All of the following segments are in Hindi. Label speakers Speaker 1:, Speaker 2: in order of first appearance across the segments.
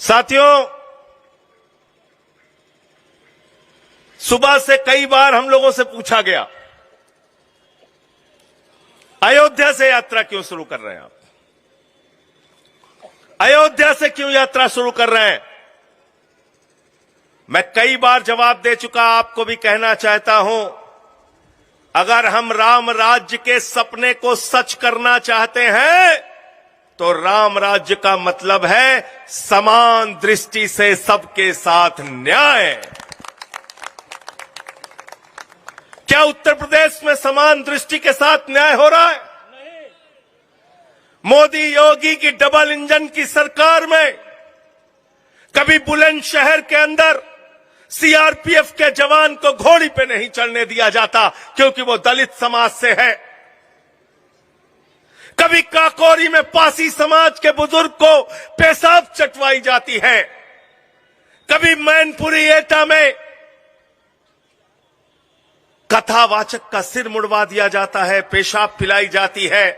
Speaker 1: साथियों, सुबह से कई बार हम लोगों से पूछा गया, अयोध्या से यात्रा क्यों शुरू कर रहे हैं आप? अयोध्या से क्यों यात्रा शुरू कर रहे हैं? मैं कई बार जवाब दे चुका, आपको भी कहना चाहता हूं, अगर हम राम राज्य के सपने को सच करना चाहते हैं तो राम राज्य का मतलब है समान दृष्टि से सबके साथ न्याय। क्या उत्तर प्रदेश में समान दृष्टि के साथ न्याय हो रहा है? नहीं। मोदी योगी की डबल इंजन की सरकार में कभी बुलंदशहर के अंदर सीआरपीएफ के जवान को घोड़ी पे नहीं चढ़ने दिया जाता क्योंकि वो दलित समाज से है। कभी काकोरी में पासी समाज के बुजुर्ग को पेशाब चटवाई जाती है। कभी मैनपुरी एटा में कथावाचक का सिर मुड़वा दिया जाता है, पेशाब पिलाई जाती है।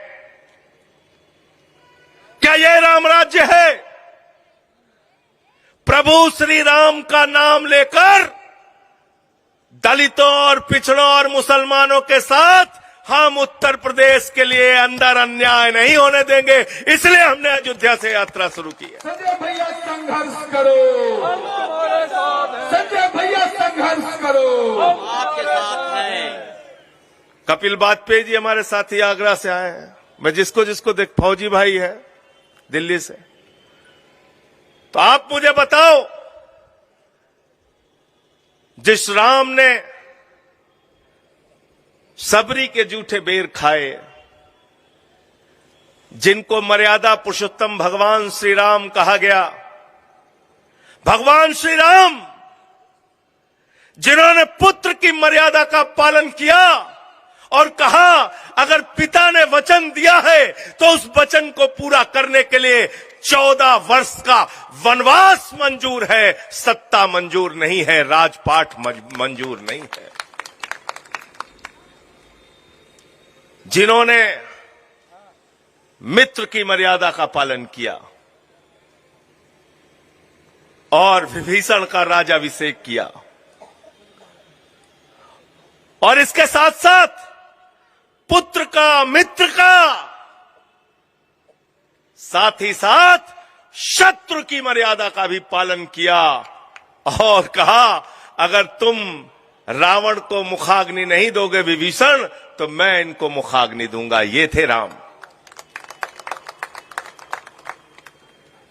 Speaker 1: क्या यह राम राज्य है? प्रभु श्री राम का नाम लेकर दलितों और पिछड़ों और मुसलमानों के साथ हम उत्तर प्रदेश के लिए अंदर अन्याय नहीं होने देंगे, इसलिए हमने अयोध्या से यात्रा शुरू की है।
Speaker 2: संजय भैया संघर्ष करो, संजय भैया संघर्ष करो,
Speaker 3: आपके साथ हैं।
Speaker 1: कपिल वाजपेयी जी हमारे साथी आगरा से आए हैं। मैं जिसको जिसको देख, फौजी भाई है दिल्ली से, तो आप मुझे बताओ, जिस राम ने सबरी के जूठे बेर खाए, जिनको मर्यादा पुरुषोत्तम भगवान श्री राम कहा गया, भगवान श्री राम जिन्होंने पुत्र की मर्यादा का पालन किया और कहा अगर पिता ने वचन दिया है तो उस वचन को पूरा करने के लिए 14 वर्ष का वनवास मंजूर है, सत्ता मंजूर नहीं है, राजपाट मंजूर नहीं है। जिन्होंने मित्र की मर्यादा का पालन किया और विभीषण का राजाभिषेक किया, और इसके साथ साथ पुत्र का, मित्र का, साथ ही साथ शत्रु की मर्यादा का भी पालन किया और कहा अगर तुम रावण को मुखाग्नि नहीं दोगे विभीषण, तो मैं इनको मुखाग्नि दूंगा। ये थे राम।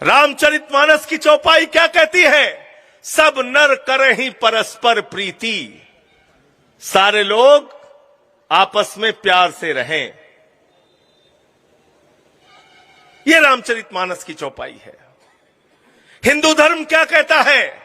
Speaker 1: रामचरितमानस की चौपाई क्या कहती है? सब नर करे ही परस्पर प्रीति, सारे लोग आपस में प्यार से रहें। यह रामचरितमानस की चौपाई है। हिंदू धर्म क्या कहता है?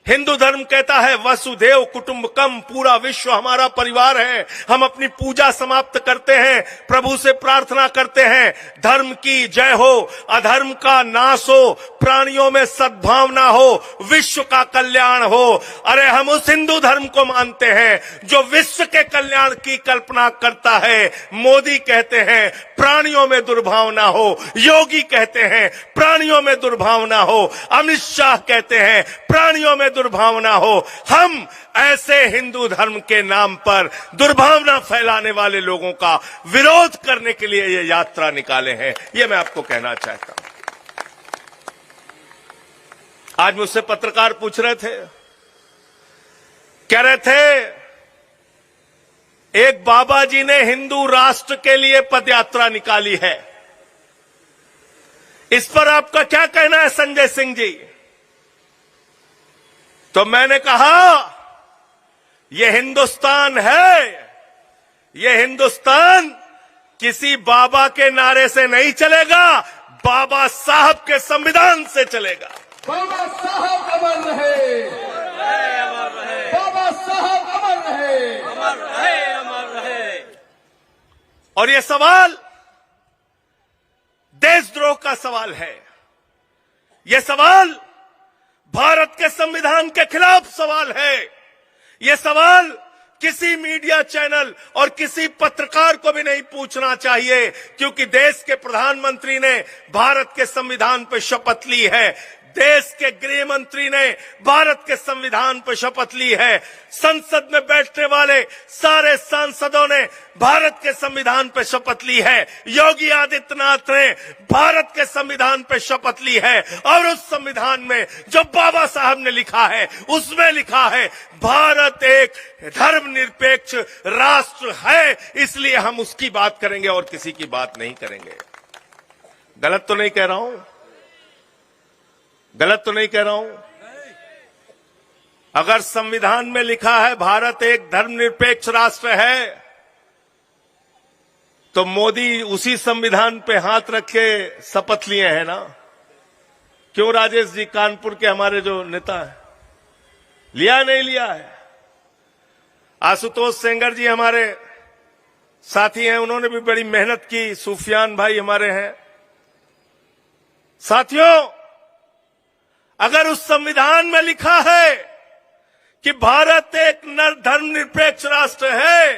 Speaker 1: हिंदू धर्म कहता है वसुधैव कुटुंबकम, पूरा विश्व हमारा परिवार है। हम अपनी पूजा समाप्त करते हैं, प्रभु से प्रार्थना करते हैं, धर्म की जय हो, अधर्म का नाश हो, प्राणियों में सद्भावना हो, विश्व का कल्याण हो। अरे हम उस हिंदू धर्म को मानते हैं जो विश्व के कल्याण की कल्पना करता है। मोदी कहते हैं प्राणियों में दुर्भावना हो, योगी कहते हैं प्राणियों में दुर्भावना हो, अमित शाह कहते हैं प्राणियों में दुर्भावना हो। हम ऐसे हिंदू धर्म के नाम पर दुर्भावना फैलाने वाले लोगों का विरोध करने के लिए ये यात्रा निकाले हैं। ये मैं आपको कहना चाहता हूं। आज मुझसे पत्रकार पूछ रहे थे, कह रहे थे एक बाबा जी ने हिंदू राष्ट्र के लिए पदयात्रा निकाली है, इस पर आपका क्या कहना है संजय सिंह जी? तो मैंने कहा यह हिंदुस्तान है, यह हिंदुस्तान किसी बाबा के नारे से नहीं चलेगा, बाबा साहब के संविधान से चलेगा।
Speaker 2: बाबा साहब अमर रहे,
Speaker 3: अमर रहे,
Speaker 2: बाबा साहब अमर रहे,
Speaker 3: अमर रहे, अमर रहे।
Speaker 1: और यह सवाल देशद्रोह का सवाल है, यह सवाल भारत के संविधान के खिलाफ सवाल है। यह सवाल किसी मीडिया चैनल और किसी पत्रकार को भी नहीं पूछना चाहिए, क्योंकि देश के प्रधानमंत्री ने भारत के संविधान पर शपथ ली है। देश के गृह मंत्री ने भारत के संविधान पर शपथ ली है। संसद में बैठने वाले सारे सांसदों ने भारत के संविधान पर शपथ ली है। योगी आदित्यनाथ ने भारत के संविधान पर शपथ ली है और उस संविधान में जो बाबा साहब ने लिखा है उसमें लिखा है भारत एक धर्मनिरपेक्ष राष्ट्र है, इसलिए हम उसकी बात करेंगे और किसी की बात नहीं करेंगे। गलत तो नहीं कह रहा हूं? गलत तो नहीं कह रहा हूं? अगर संविधान में लिखा है भारत एक धर्मनिरपेक्ष राष्ट्र है, तो मोदी उसी संविधान पे हाथ रख के शपथ लिए हैं ना? क्यों राजेश जी, कानपुर के हमारे जो नेता हैं, लिया नहीं लिया है? आशुतोष सेंगर जी हमारे साथी हैं, उन्होंने भी बड़ी मेहनत की। सुफियान भाई हमारे हैं। साथियों, अगर उस संविधान में लिखा है कि भारत एक धर्मनिरपेक्ष राष्ट्र है,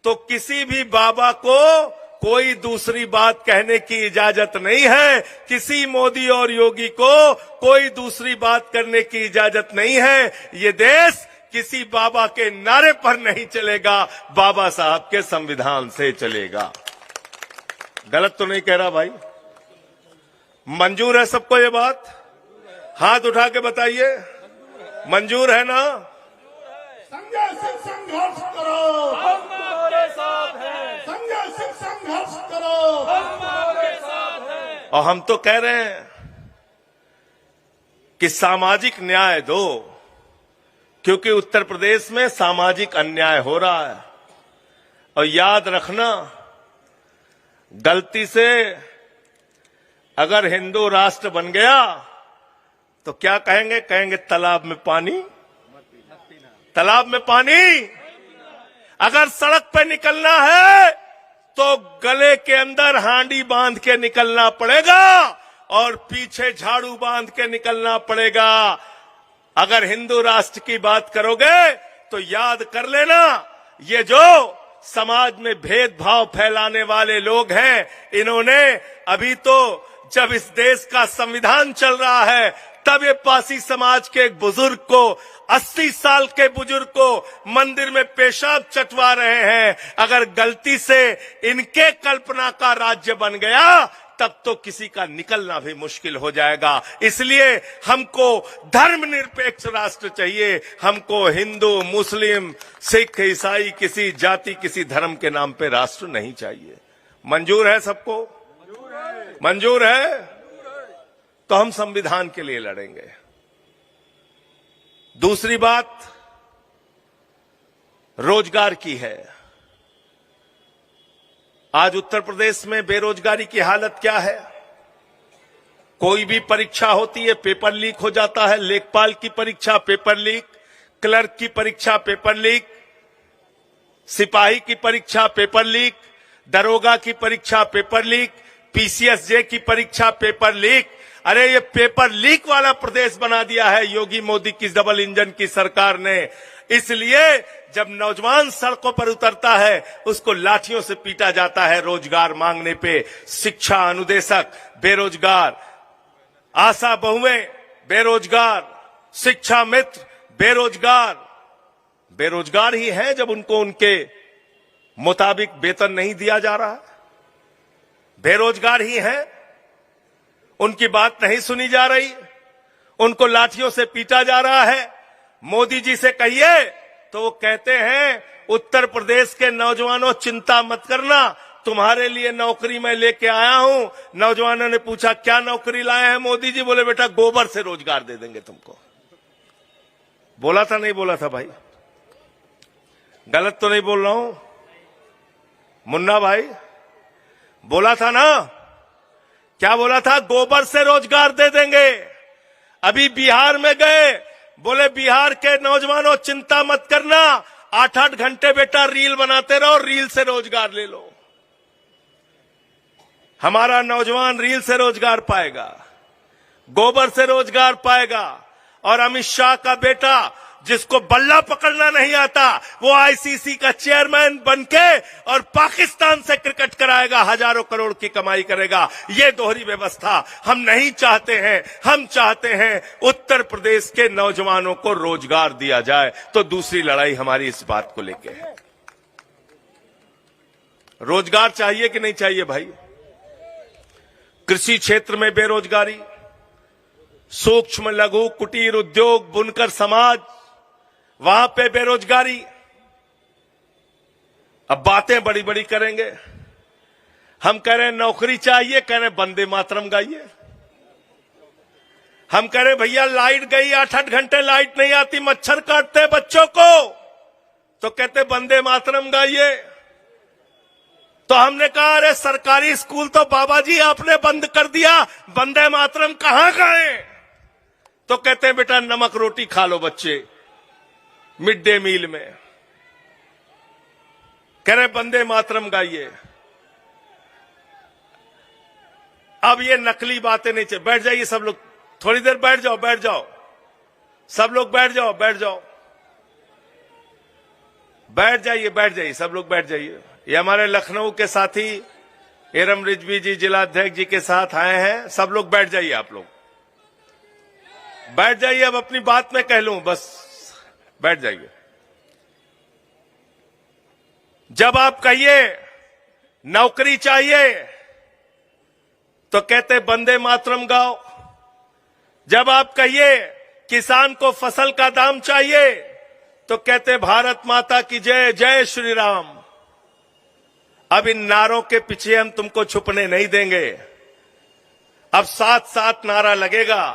Speaker 1: तो किसी भी बाबा को कोई दूसरी बात कहने की इजाजत नहीं है। किसी मोदी और योगी को कोई दूसरी बात करने की इजाजत नहीं है। ये देश किसी बाबा के नारे पर नहीं चलेगा, बाबा साहब के संविधान से चलेगा। गलत तो नहीं कह रहा भाई? मंजूर है सबको ये बात? हाथ उठा के बताइए, मंजूर है ना?
Speaker 2: संजय सिंह संघर्ष करो,
Speaker 3: हम तुम्हारे साथ हैं।
Speaker 2: संजय सिंह संघर्ष करो,
Speaker 3: हम तुम्हारे साथ हैं।
Speaker 1: और हम तो कह रहे हैं कि सामाजिक न्याय दो, क्योंकि उत्तर प्रदेश में सामाजिक अन्याय हो रहा है। और याद रखना, गलती से अगर हिंदू राष्ट्र बन गया तो क्या कहेंगे? कहेंगे तालाब में पानी, तालाब में पानी। अगर सड़क पे निकलना है तो गले के अंदर हांडी बांध के निकलना पड़ेगा और पीछे झाड़ू बांध के निकलना पड़ेगा। अगर हिंदू राष्ट्र की बात करोगे तो याद कर लेना, ये जो समाज में भेदभाव फैलाने वाले लोग हैं, इन्होंने अभी तो जब इस देश का संविधान चल रहा है तब ये पासी समाज के एक बुजुर्ग को, 80 साल के बुजुर्ग को मंदिर में पेशाब चटवा रहे हैं। अगर गलती से इनके कल्पना का राज्य बन गया तब तो किसी का निकलना भी मुश्किल हो जाएगा। इसलिए हमको धर्मनिरपेक्ष राष्ट्र चाहिए। हमको हिंदू, मुस्लिम, सिख, ईसाई, किसी जाति, किसी धर्म के नाम पे राष्ट्र नहीं चाहिए। मंजूर है सबको? मंजूर है? तो हम संविधान के लिए लड़ेंगे। दूसरी बात रोजगार की है। आज उत्तर प्रदेश में बेरोजगारी की हालत क्या है? कोई भी परीक्षा होती है, पेपर लीक हो जाता है। लेखपाल की परीक्षा पेपर लीक, क्लर्क की परीक्षा पेपर लीक, सिपाही की परीक्षा पेपर लीक, दरोगा की परीक्षा पेपर लीक, पीसीएसजे की परीक्षा पेपर लीक। अरे ये पेपर लीक वाला प्रदेश बना दिया है योगी मोदी की डबल इंजन की सरकार ने। इसलिए जब नौजवान सड़कों पर उतरता है उसको लाठियों से पीटा जाता है रोजगार मांगने पे। शिक्षा अनुदेशक बेरोजगार, आशा बहुएं बेरोजगार, शिक्षा मित्र बेरोजगार। बेरोजगार ही है जब उनको उनके मुताबिक वेतन नहीं दिया जा रहा। बेरोजगार ही है, उनकी बात नहीं सुनी जा रही, उनको लाठियों से पीटा जा रहा है। मोदी जी से कहिए तो वो कहते हैं उत्तर प्रदेश के नौजवानों चिंता मत करना, तुम्हारे लिए नौकरी मैं लेके आया हूं। नौजवानों ने पूछा क्या नौकरी लाए हैं मोदी जी? बोले बेटा गोबर से रोजगार दे देंगे तुमको। बोला था नहीं बोला था भाई? गलत तो नहीं बोल रहा हूं मुन्ना भाई? बोला था ना? क्या बोला था? गोबर से रोजगार दे देंगे। अभी बिहार में गए, बोले बिहार के नौजवानों चिंता मत करना, 8-8 घंटे बेटा रील बनाते रहो, रील से रोजगार ले लो। हमारा नौजवान रील से रोजगार पाएगा, गोबर से रोजगार पाएगा। और अमित शाह का बेटा जिसको बल्ला पकड़ना नहीं आता वो आईसीसी का चेयरमैन बनके और पाकिस्तान से क्रिकेट कराएगा, हजारों करोड़ की कमाई करेगा। ये दोहरी व्यवस्था हम नहीं चाहते हैं। हम चाहते हैं उत्तर प्रदेश के नौजवानों को रोजगार दिया जाए। तो दूसरी लड़ाई हमारी इस बात को लेके है। रोजगार चाहिए कि नहीं चाहिए भाई? कृषि क्षेत्र में बेरोजगारी, सूक्ष्म लघु कुटीर उद्योग, बुनकर समाज, वहां पे बेरोजगारी। अब बातें बड़ी बड़ी करेंगे। हम कह रहे हैं नौकरी चाहिए, कह रहे हैं वंदे मातरम गाइए। हम कह रहे भैया लाइट गई, 8-8 घंटे लाइट नहीं आती, मच्छर काटते बच्चों को, तो कहते वंदे मातरम गाइए। तो हमने कहा अरे सरकारी स्कूल तो बाबा जी आपने बंद कर दिया, वंदे मातरम कहां गाएं? तो कहते हैं बेटा नमक रोटी खा लो बच्चे मिड डे मील में। कह रहे वंदे मातरम गाइए। अब ये नकली बातें नहीं चाहिए। बैठ जाइए सब लोग, थोड़ी देर बैठ जाओ, बैठ जाओ सब लोग, बैठ जाओ, बैठ जाओ, बैठ जाइए, बैठ जाइए सब लोग, बैठ जाइए। ये हमारे लखनऊ के साथी एरम रिजवी जी जिलाध्यक्ष जी के साथ आए हैं। सब लोग बैठ जाइए, आप लोग बैठ जाइए। अब अपनी बात में कह लूं, बस बैठ जाइए। जब आप कहिए नौकरी चाहिए तो कहते वंदे मातरम गाओ। जब आप कहिए किसान को फसल का दाम चाहिए तो कहते भारत माता की जय, जय श्री राम। अब इन नारों के पीछे हम तुमको छुपने नहीं देंगे। अब साथ साथ नारा लगेगा।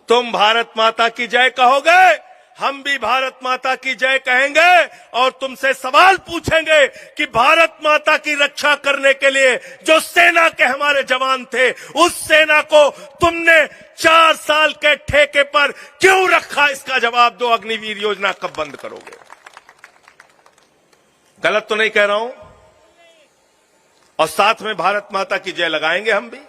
Speaker 1: तुम भारत माता की जय कहोगे, हम भी भारत माता की जय कहेंगे और तुमसे सवाल पूछेंगे कि भारत माता की रक्षा करने के लिए जो सेना के हमारे जवान थे, उस सेना को तुमने 4 साल के ठेके पर क्यों रखा? इसका जवाब दो। अग्निवीर योजना कब बंद करोगे? गलत तो नहीं कह रहा हूं? और साथ में भारत माता की जय लगाएंगे हम भी।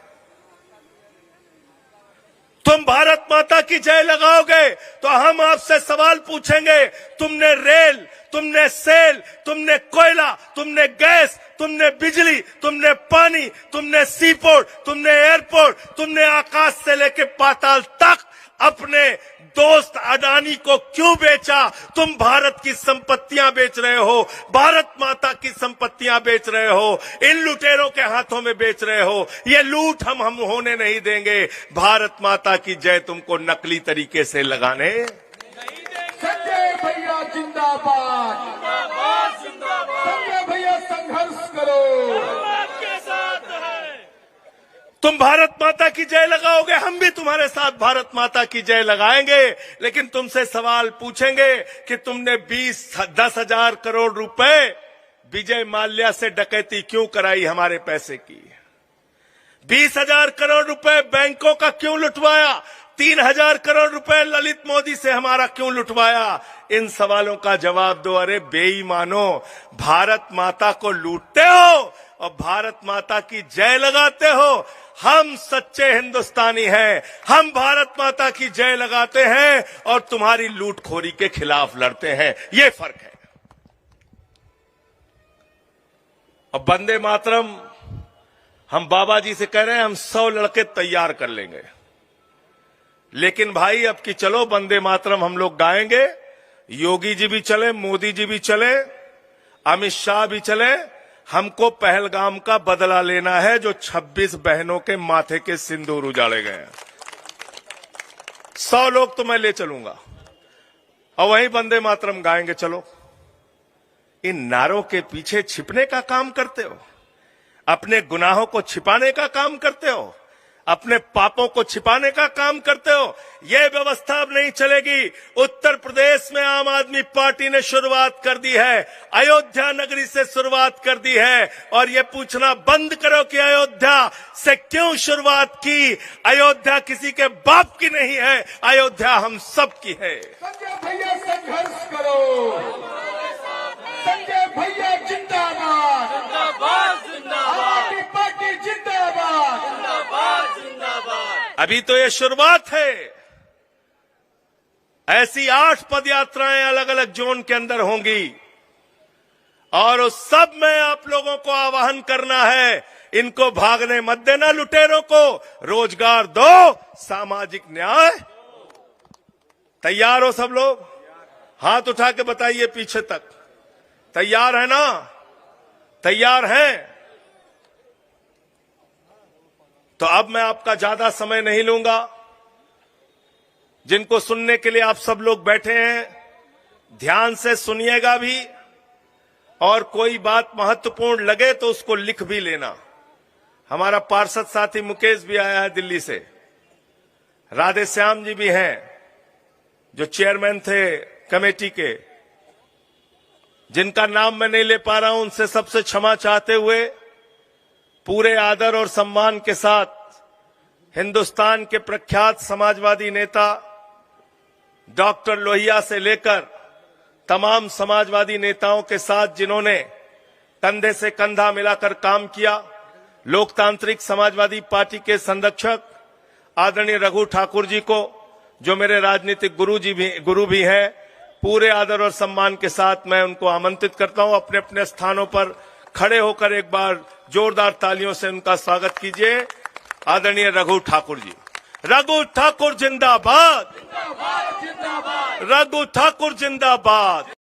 Speaker 1: तुम भारत माता की जय लगाओगे तो हम आपसे सवाल पूछेंगे। तुमने रेल, तुमने सेल, तुमने कोयला, तुमने गैस, तुमने बिजली, तुमने पानी, तुमने सी पोर्ट, तुमने एयरपोर्ट, तुमने आकाश से लेकर पाताल तक अपने दोस्त अडानी को क्यों बेचा? तुम भारत की संपत्तियां बेच रहे हो, भारत माता की संपत्तियां बेच रहे हो, इन लुटेरों के हाथों में बेच रहे हो। ये लूट हम होने नहीं देंगे। भारत माता की जय तुमको नकली तरीके से लगाने
Speaker 2: संजय भैया जिंदाबाद,
Speaker 3: जिंदाबाद जिंदाबाद,
Speaker 2: संजय भैया संघर्ष करो।
Speaker 3: हम आपके साथ हैं।
Speaker 1: तुम भारत माता की जय लगाओगे, हम भी तुम्हारे साथ भारत माता की जय लगाएंगे। लेकिन तुमसे सवाल पूछेंगे कि तुमने 10,000 करोड़ रुपए विजय माल्या से डकैती क्यों कराई? हमारे पैसे की 20,000 करोड़ रुपए बैंकों का क्यों लुटवाया? 3,000 करोड़ रुपए ललित मोदी से हमारा क्यों लुटवाया? इन सवालों का जवाब दो। अरे बेईमानो, भारत माता को लूटते हो और भारत माता की जय लगाते हो। हम सच्चे हिंदुस्तानी हैं, हम भारत माता की जय लगाते हैं और तुम्हारी लूटखोरी के खिलाफ लड़ते हैं। ये फर्क है। और वंदे मातरम हम बाबा जी से कह रहे हैं, हम 100 लड़के तैयार कर लेंगे। लेकिन भाई अब की चलो वंदे मातरम हम लोग गाएंगे। योगी जी भी चले, मोदी जी भी चले, अमित शाह भी चले। हमको पहलगाम का बदला लेना है जो 26 बहनों के माथे के सिंदूर उजाड़े गए हैं। 100 लोग तो मैं ले चलूंगा और वहीं वंदे मातरम गाएंगे। चलो, इन नारों के पीछे छिपने का काम करते हो, अपने गुनाहों को छिपाने का काम करते हो, अपने पापों को छिपाने का काम करते हो। यह व्यवस्था अब नहीं चलेगी। उत्तर प्रदेश में आम आदमी पार्टी ने शुरुआत कर दी है, अयोध्या नगरी से शुरुआत कर दी है। और ये पूछना बंद करो कि अयोध्या से क्यों शुरुआत की। अयोध्या किसी के बाप की नहीं है, अयोध्या हम सब की है।
Speaker 2: संजय भैया संघर्ष करो, संजय भैया जिंदाबाद,
Speaker 3: जिंदाबाद जिंदाबाद,
Speaker 2: आम आदमी पार्टी जिंदाबाद।
Speaker 3: जिंदाबाद जिंदाबाद।
Speaker 1: अभी तो ये शुरुआत है। ऐसी 8 पदयात्राएं अलग अलग जोन के अंदर होंगी और उस सब में आप लोगों को आह्वान करना है, इनको भागने मत देना, लुटेरों को रोजगार दो, सामाजिक न्याय। तैयार हो सब लोग? हाथ उठा के बताइए पीछे तक। तैयार है ना? तैयार हैं? तो अब मैं आपका ज्यादा समय नहीं लूंगा। जिनको सुनने के लिए आप सब लोग बैठे हैं, ध्यान से सुनिएगा भी, और कोई बात महत्वपूर्ण लगे तो उसको लिख भी लेना। हमारा पार्षद साथी मुकेश भी आया है दिल्ली से, राधे श्याम जी भी हैं जो चेयरमैन थे कमेटी के, जिनका नाम मैं नहीं ले पा रहा हूं, उनसे सबसे क्षमा चाहते हुए पूरे आदर और सम्मान के साथ हिंदुस्तान के प्रख्यात समाजवादी नेता डॉक्टर लोहिया से लेकर तमाम समाजवादी नेताओं के साथ जिन्होंने कंधे से कंधा मिलाकर काम किया, लोकतांत्रिक समाजवादी पार्टी के संरक्षक आदरणीय रघु ठाकुर जी को, जो मेरे राजनीतिक गुरु भी हैं, पूरे आदर और सम्मान के साथ मैं उनको आमंत्रित करता हूं। अपने अपने स्थानों पर खड़े होकर एक बार जोरदार तालियों से उनका स्वागत कीजिए। आदरणीय रघु ठाकुर जी। रघु ठाकुर जिंदाबाद,
Speaker 2: जिंदाबाद जिंदाबाद।
Speaker 1: रघु ठाकुर जिंदाबाद।